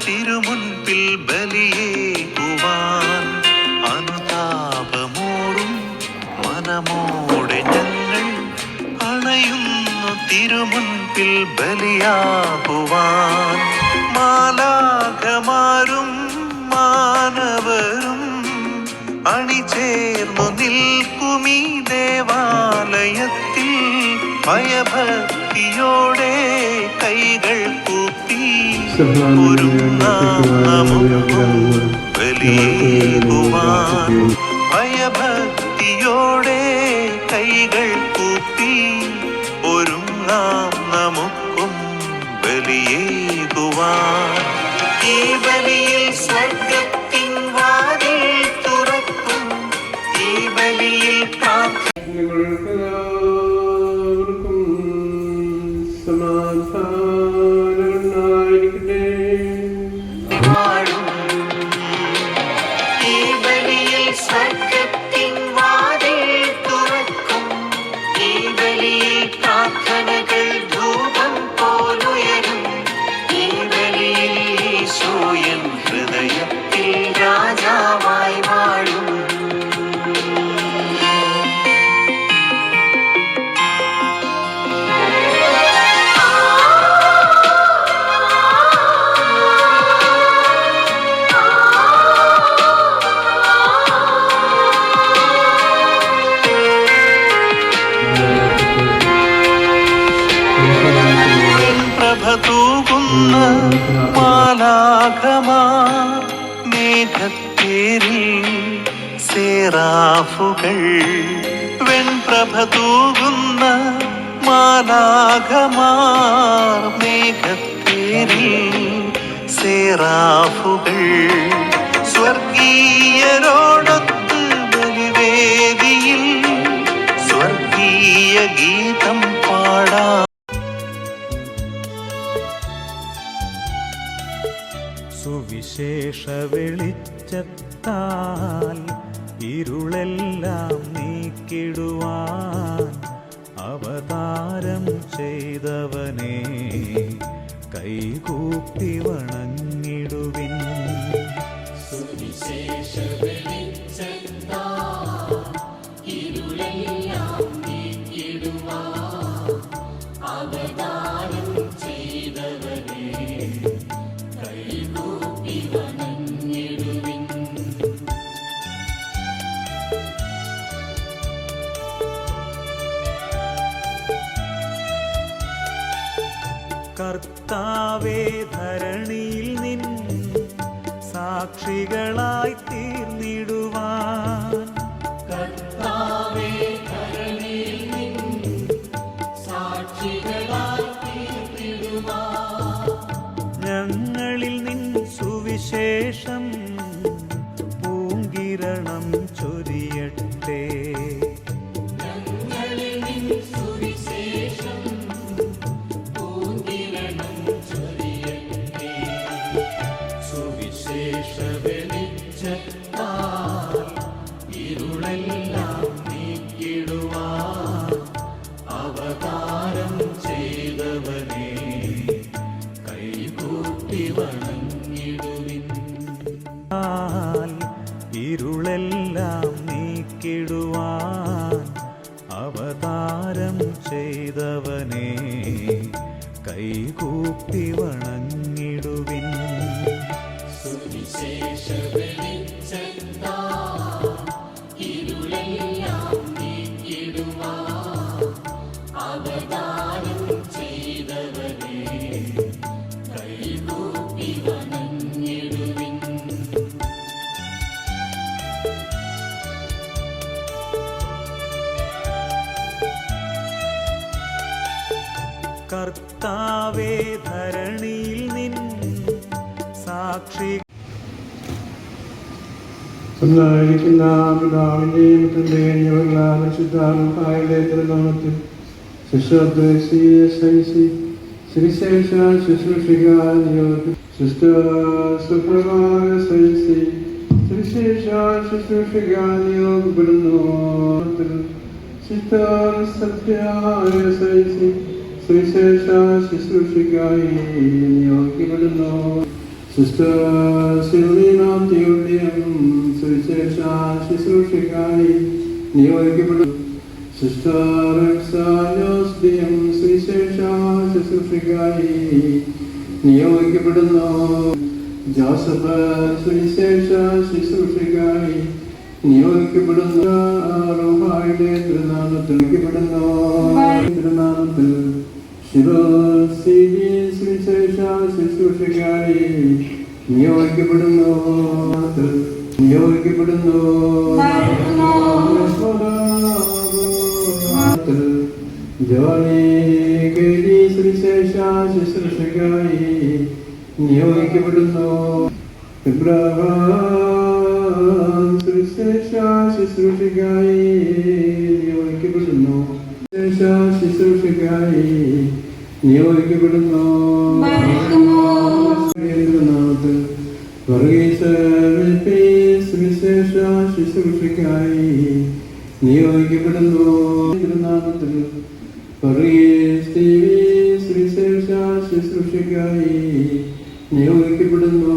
തിരുമുൻപിൽ ബലിയേകുവാൻ അനുതാപമോടും മനമോടെ ഞങ്ങൾ അണയുന്നു തിരുമുൻപിൽ ബലിയാകുവാൻ. മാലാഖമാരും മാനവരും അണിചേർന്നു നിൽക്കുമീ ദേവാലയത്തിൽ ഭയഭക്തിയോടെ കൈകൾ കൂപ്പി ബലിയേകുവാൻ. ഭയഭക്തിയോടെ കൈകൾ കൂപ്പി ഒരുങ്ങാം നമുക്കും ബലിയേകുവാൻ. ഈ ബലിയിൽ സ്വർഗ്ഗത്തിൻ വാതിൽ തുറക്കും. ഈ ബലിയിൽ നിങ്ങൾക്കെല്ലാവർക്കും സമാധാനമായിരിക്കട്ടെ. ഈ ബലിയിൽ സ്വർഗ്ഗത്തിൻ വാതിൽ തുറക്കും. ഈ ബലിയിൽ പ്രാർത്ഥനകൾ ധൂപം പോലുയരും. ഈ ബലിയിൽ ഈശോയൻ ഹൃദയത്തിൽ രാജാവായി വാഴും. തൂകുന്ന മാലാഖമാർ മേഘത്തേരിൽ സേറാഫുകൾ. വെൺപ്രഭ തൂകുന്ന മാലാഖമാർ മേഘത്തേരിൽ സേറാഫുകൾ. സ്വർഗീയരോടൊത്ത് ബലിവേദിയിൽ സ്വർഗീയ ഗീതം പാടാം. സുവിശേഷ വെളിച്ചത്താൽ ഇരുളെല്ലാം നീക്കിടുവാൻ അവതാരം ചെയ്തവനെ കൈകൂപ്പി വണങ്ങിടുവിൻ. സുവിശേഷ വെളിച്ചത്താൽ ഇരുളെല്ലാം നീക്കിടുവാൻ അവതാരം ചെയ്തവനെ കർത്താവേ, ധരണിയിൽ നിൻ സാക്ഷികളായി തീർന്നിടുവാൻ. കർത്താവേ, ധരണിയിൽ നിൻ സാക്ഷികളായി തീർന്നിടുവാൻ. ഞങ്ങളിൽ നിൻ സുവിശേഷം പൂങ്കിരണം ചൊരിയട്ടെ. ഇരുളെല്ലാം നീക്കിടുവാൻ അവതാരം ചെയ്തവനെ കൈകൂപ്പി വണങ്ങിടുവിൻ. ഇരുളെല്ലാം നീക്കിടുവാൻ അവതാരം ചെയ്തവനെ കൈകൂപ്പി വണങ്ങിടുവിൻ. സുവിശേഷ വെളിച്ചത്താൽ ഇരുളെല്ലാം നീക്കിടുവാൻ അവതാരം ചെയ്തവനെ കൈകൂപ്പി വണങ്ങിടുവിൻ. കർത്താവേ, ധരണിയിൽ നിൻ സാക്ഷി ഒന്നായിരിക്കുന്ന പിതാവിന്റെയും പുത്രന്റെയും പരിശുദ്ധാത്മാവിന്റെ നാമത്തിൽ സുവിശേഷ ശുശ്രൂഷിക്കാൻ സുവിശേഷ ശുശ്രൂഷിക്കാൻ നിയോഗപ്പെടുന്നു. സുവിശേഷ ശുശ്രൂഷിക്കായി നിയോഗിക്കപ്പെടുന്നു. സിസ്റ്റർ സിൽവീന തിയോഡിയം സുവിശേഷ ശുശ്രൂഷയ്ക്കായി നിയോഗിക്കപ്പെടുന്നു. സിസ്റ്റർ റെക്സാനോസ് ദിയം സുവിശേഷ ശുശ്രൂഷയ്ക്കായി നിയോഗിക്കപ്പെടുന്നു. ജോസഫ് സുവിശേഷ ശുശ്രൂഷയ്ക്കായി നിയോഗിക്കപ്പെടുന്നു. റോഹായുടെ തിരുനാമത്തിൽ തിരുനാമത്തിൽ ശിരോസിജി സുവിശേഷ ശുശ്രൂഷയ്ക്കായി നിയോഗിക്കപ്പെടുന്നു. ജോണി ഗേലി സുവിശേഷ ശുശ്രൂഷയ്ക്കായി നിയോഗിക്കപ്പെടുന്നു. ഇബ്രാഹാം സുവിശേഷ ശുശ്രൂഷയ്ക്കായി നിയോഗിക്കപ്പെടുന്നു. ശുശ്രൂഷയ്ക്കായി നിയോഗിക്കപ്പെടുന്നു. സുവിശേഷ ശുശ്രൂഷയ്ക്കായി നിയോഗിക്കപ്പെടുന്നു. തിരുനാമത്തിൽ സുവിശേഷ ശുശ്രൂഷയ്ക്കായി നിയോഗിക്കപ്പെടുന്നു.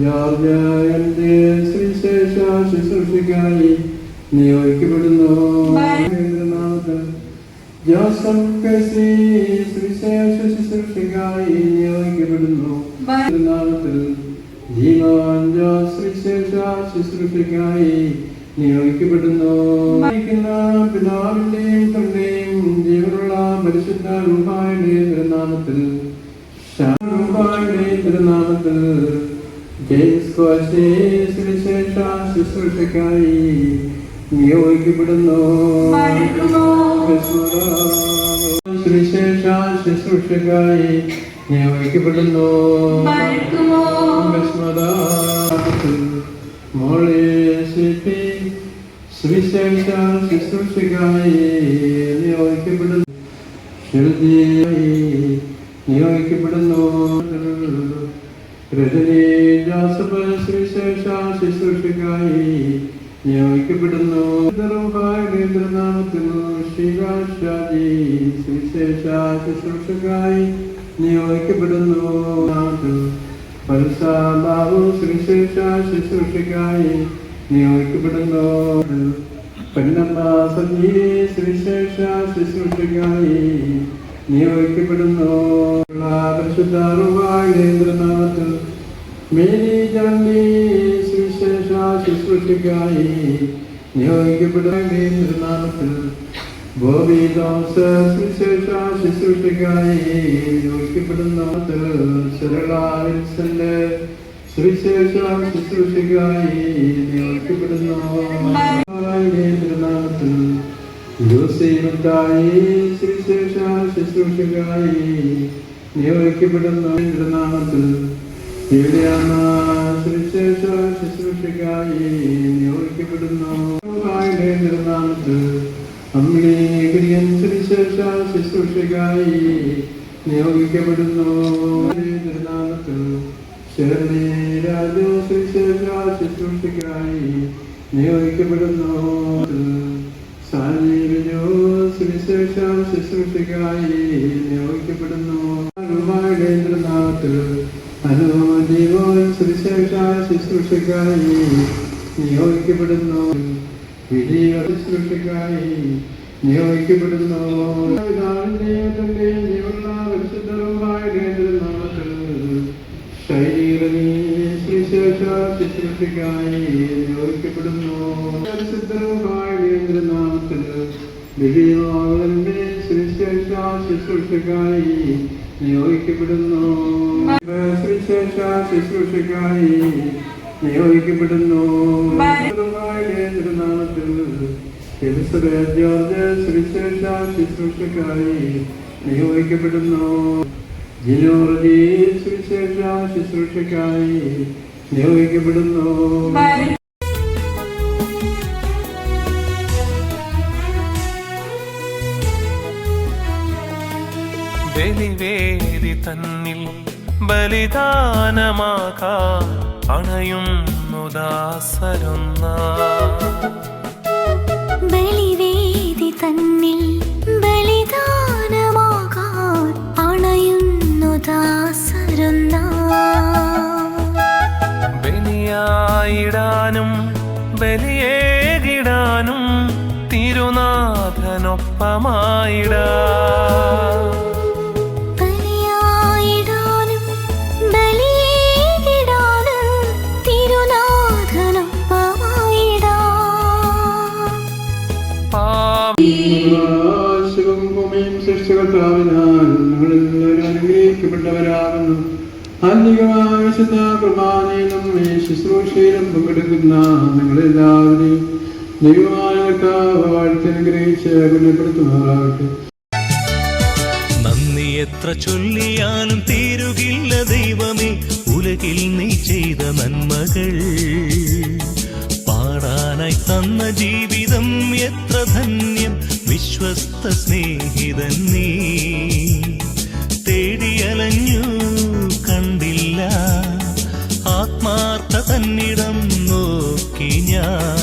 ജോർജന്റെ സുവിശേഷ ശുശ്രൂഷയ്ക്കായി നിയോഗിക്കപ്പെടുന്നു. ജോസഫ് കസി സുവിശേഷ ശുശ്രൂഷയ്ക്കായി നിയോഗിക്കപ്പെടുന്നു. തിരുനാമത്തിൽ ജീവൻ ജോസ് സുവിശേഷ ശുശ്രൂഷയ്ക്കായി നിയോഗിക്കപ്പെടുന്നു. പിതാവിന്റെയും തന്റെയും ജീവനുള്ള പരിശുദ്ധ റൂഹായുടെ തിരുനാമത്തിൽ തിരുനാമത്തിൽ ജെയിംസ് കോശി സുവിശേഷ ശുശ്രൂഷയ്ക്കായി നിയോഗിക്കപ്പെടുന്നു. സുവിശേഷ ശുശ്രൂഷയ്ക്കായി നിയോഗിക്കപ്പെടുന്നു. മോളെ സുവിശേഷ ശുശ്രൂഷയ്ക്കായി നിയോഗിക്കപ്പെടുന്നു. നിയോഗിക്കപ്പെടുന്നു. രജനി ജോസഫ് സുവിശേഷ ശുശ്രൂഷയ്ക്കായി നിയോഗിക്കപ്പെടുന്നു. നാമത്തിൽ ശ്രീരാജി സുവിശേഷ ശുശ്രൂഷയ്ക്കായി നിയോഗിക്കപ്പെടുന്നു. പൽസാബാബു സുവിശേഷ ശുശ്രൂഷയ്ക്കായി നിയോഗിക്കപ്പെടുന്നു. പെണ്ണമ്മ സജി സുവിശേഷ ശുശ്രൂഷയ്ക്കായി നിയോഗിക്കപ്പെടുന്നു. പരിശുദ്ധാറുവാഴേന്ദ്രനാമത്തിൽ മേരി ജാണ്ടി സുവിശേഷ ശുശ്രൂഷയ്ക്കായി നിയോഗിക്കപ്പെടുന്നതിനാമത്തിൽ ബോബി തോമസ് സുവിശേഷ ശുശ്രൂഷയ്ക്കായി നിയോഗിക്കപ്പെടുന്നു. സരള വിൽസന്റെ സുവിശേഷ ശുശ്രൂഷയ്ക്കായി നിയോഗിക്കപ്പെടുന്നു. തിരുനാമത്തിൽ യോസേഫായി സുവിശേഷ ശുശ്രൂഷയ്ക്കായി നിയോഗിക്കപ്പെടുന്നു. തിരുനാമത്തിൽ യുലിയാന സുവിശേഷ ശുശ്രൂഷയ്ക്കായി നിയോഗിക്കപ്പെടുന്നു. തിരുനാമത്തിൽ അമ്മിണി കുര്യൻ സുവിശേഷ ശുശ്രൂഷയ്ക്കായി നിയോഗിക്കപ്പെടുന്നു. തിരുനാമത്തിൽ ഷെർലി രാജു സുവിശേഷ ശുശ്രൂഷയ്ക്കായി നിയോഗിക്കപ്പെടുന്നു. സാനി വിജു സുവിശേഷ ശുശ്രൂഷയ്ക്കായി നിയോഗിക്കപ്പെടുന്നു. തിരുനാമത്തിൽ അനുജീവൻ സുവിശേഷ ശുശ്രൂഷയ്ക്കായി നിയോഗിക്കപ്പെടുന്നു. വിജയ ശുശ്രൂഷയ്ക്കായി നിയോഗിക്കപ്പെടുന്നു. ശൈലീറനി സുവിശേഷ ശുശ്രൂഷയ്ക്കായി നിയോഗിക്കപ്പെടുന്നു. നാമത്തിൽ ദിവ്യമാവന്റെ സുവിശേഷ ശുശ്രൂഷയ്ക്കായി നിയോഗിക്കപ്പെടുന്നു. സുവിശേഷ ശുശ്രൂഷയ്ക്കായി നിയോഗിക്കപ്പെടുന്നു. നാമത്തിൽ എലിസബത്ത് ജോർജ് സുവിശേഷ ശുശ്രൂഷയ്ക്കായി നിയോഗിക്കപ്പെടുന്നു. ജിനോറജി സുവിശേഷ ശുശ്രൂഷയ്ക്കായി നിയോഗിക്കപ്പെടുന്നു. ബലിവേദി തന്നിൽ ബലിദാനമാകാൻ അണയുന്നു ദാസരൊന്ന. ബലിവേദി തന്നിൽ ബലിദാനമാകാൻ അണയുന്നു ദാസരൊന്ന. ബലിയായിടാനും ബലിയിടാനും തിരുനാഥനൊപ്പമായിടാം. ആകാശവും ഭൂമിയും സൃഷ്ടികർത്താവിനാൽ ഞങ്ങളെല്ലാവരും അനുഗ്രഹിക്കപ്പെട്ടവരാകുന്നു. ആത്മീകമായ വിശുദ്ധ കുർബാനയിലും ഈ ശുശ്രൂഷയിലും പങ്കെടുക്കുന്ന ഞങ്ങളെല്ലാവരെയും ദൈവമായ കർത്താവ് വാഴ്ത്തി അനുഗ്രഹിച്ച് ഗുണപ്പെടുത്തുമാറാകട്ടെ. നന്ദി എത്ര ചൊല്ലിയാലും തീരുകില്ല ദൈവമേ, ഉലകിൽ നീ ചെയ്ത നന്മകൾ. പാടാനായി തന്ന ജീവിതം എത്ര ധന്യം, വിശ്വസ്ത സ്നേഹിതൻ നീ. തേടിയലഞ്ഞു കണ്ടില്ല, ആത്മാർത്ഥ തന്നിടം നോക്കി ഞാൻ.